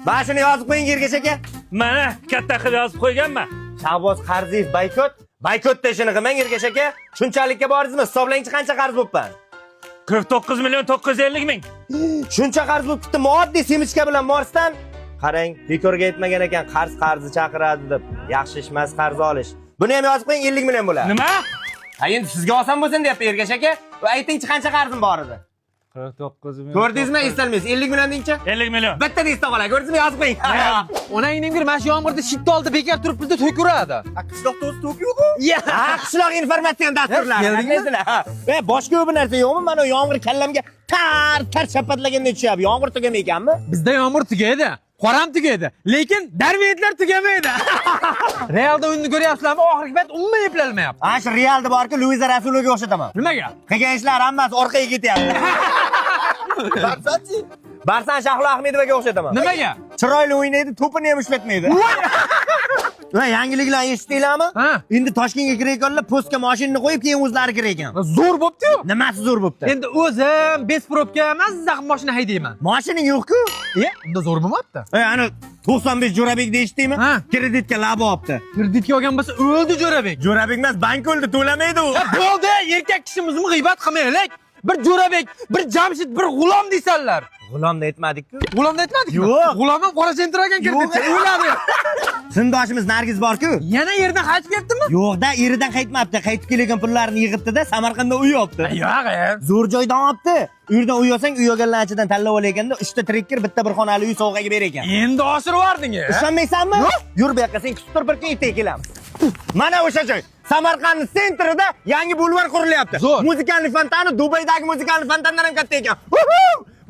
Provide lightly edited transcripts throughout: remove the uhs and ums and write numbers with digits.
Mana shuni yozib qo'ying Ergash aka. Mana katta qilib yozib qo'yganman. Shahboz Qarziyev baykot. Baykotda ishini qilmang Ergash aka. Shunchalikka boringizmi? Hisoblangchi qancha qarz bo'libman? 49 million 950 ming. Shuncha qarz bo'libdi, moddiy semichka bilan Morsdan. Qarang, bekorga aytmagan ekan, qarzni chaqiradi deb. Yaxshi ishmas qarz olish. Buni ham yozib qo'ying 50 million bo'ladi. Nima? Ha endi sizga oson bo'lsin deyapti Ergash aka. Aytingchi qancha qarzim bor edi? 49 million. Ko'rdingizmi, estalmaysiz? 50 million dengchi? 50 million. Bitta deysiz qolay, ko'rdingizmi? Yozib qo'ying. Onangning bir mana shu yomg'irda shitni oldi bekor turibmizda to'kuradi. Qishloqda o'zi to'k yo'q-ku? Ha, qishloq informatsion dasturlari. Bilasizlar? Boshqa bir narsa yo'qmi? Mana yomg'ir kallamga tar shapatlaganda tushyapti. Yomg'ir tugamay ekanmi? Bizda yomg'ir tugaydi, qoram tugaydi, lekin darvedlar tugamaydi. Realda o'yinni ko'ryapsizlarmi? Oxirgi payt umuman eplolmayapti. Ha, shu Realda borku Luiza Rasulovga o'xshataman. Nimaga? Qilgan ishlar hammasi orqaga ketyapti. Barsan Shahlo Ahmedovaga o'xshataman. Nimaga? Chiroyli o'ynaydi, to'pini ham ushlatmaydi. Va yangiliklar eshitdinglarmi? Ha. Endi Toshkentga kirayotganlar postga mashinani qo'yib, keyin o'zlari kirayotgan. Zo'r bo'pti-yu. Nimasi zo'r bo'pti? Endi o'zim bez probka emas, zax mashina haydayman. Mashining yo'q-ku. Unda zo'r bo'lmabdi. Ana 95 Jo'rabek deyishdingmi? Ha. Kreditga lab olibdi. Kreditga olgan bo'lsa o'ldi Jo'rabek. Jo'rabek emas, bank o'ldi, to'lamaydi u. Bo'ldi, erkak kishimizni g'iybat qilmaylik. Bir Jo'rabek, bir Jamshid, bir G'ulom deysanlar. G'ulomni aytmadik-ku. G'ulomni aytmadikmi? Yo'q. G'ulom ham qora sentragan kreditga o'ladi. Sindoshimiz Nargiz bor-ku. Yana yerdan qaytib ketdimi? Yo'q-da, eridan qaytmabdi. Qaytib kelgan pullarini yig'ibdi-da, Samarqandda uy olibdi. Yo'q. Zo'r joydan olibdi. Uydan uy olsang, uy olganlarchidan tanlab olayotganda 3 ta trekker, bitta bir xonali uy sovg'aga ber ekan. Endi oshirib yubordingiz. Ishonmaysanmi? Yur bu yoqqa, sen kutib tur, bir kun ertaga kelamiz. Mana o'sha joy. Samarqand sentrida yangi bulvar qurilyapti. Musikalniy fontani Dubaydagi musikalniy fontandan ham katta ekan.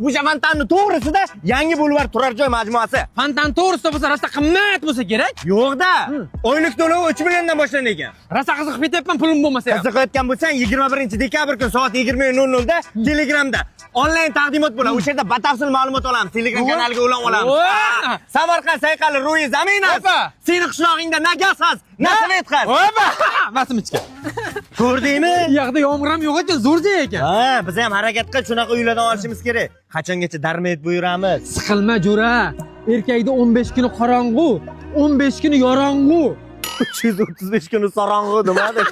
O'sha fontanning to'g'risida yangi bulvar turar joy majmuasi. Fontan to'g'risida bo'lsa, rosa qimmat bo'lsa kerak. Yo'q-da. Oylik to'lovi 3 milliondan boshlanadi ekan. Rosa qiziqib ketyapman, pulim bo'lmasa ham. Qiziqayotgan bo'lsang 21-dekabr kuni soat 20:00 da Telegramda onlayn taqdimot bo'ladi. O'sha yerda batafsil ma'lumot olamiz. Telegram kanaliga ulan olamiz. Samarqand sayqali Ruiy Zaminov. Seni qishlog'ingda na gaz xas, na svet xas. Opa! Vasimichka. Ko'rdingmi? Bu yoqda yomg'ir ham yo'q ekan, zo'r joy ekan. Ha, biz ham harakat qilib shunaqa uylardan olishimiz kerak. Qachongacha darmay buyuramiz? Siqilma jo'ra. Erkakda 15 kuni qorong'u, 15 kuni yorong'u. 335 kuni sorong'u nima deb.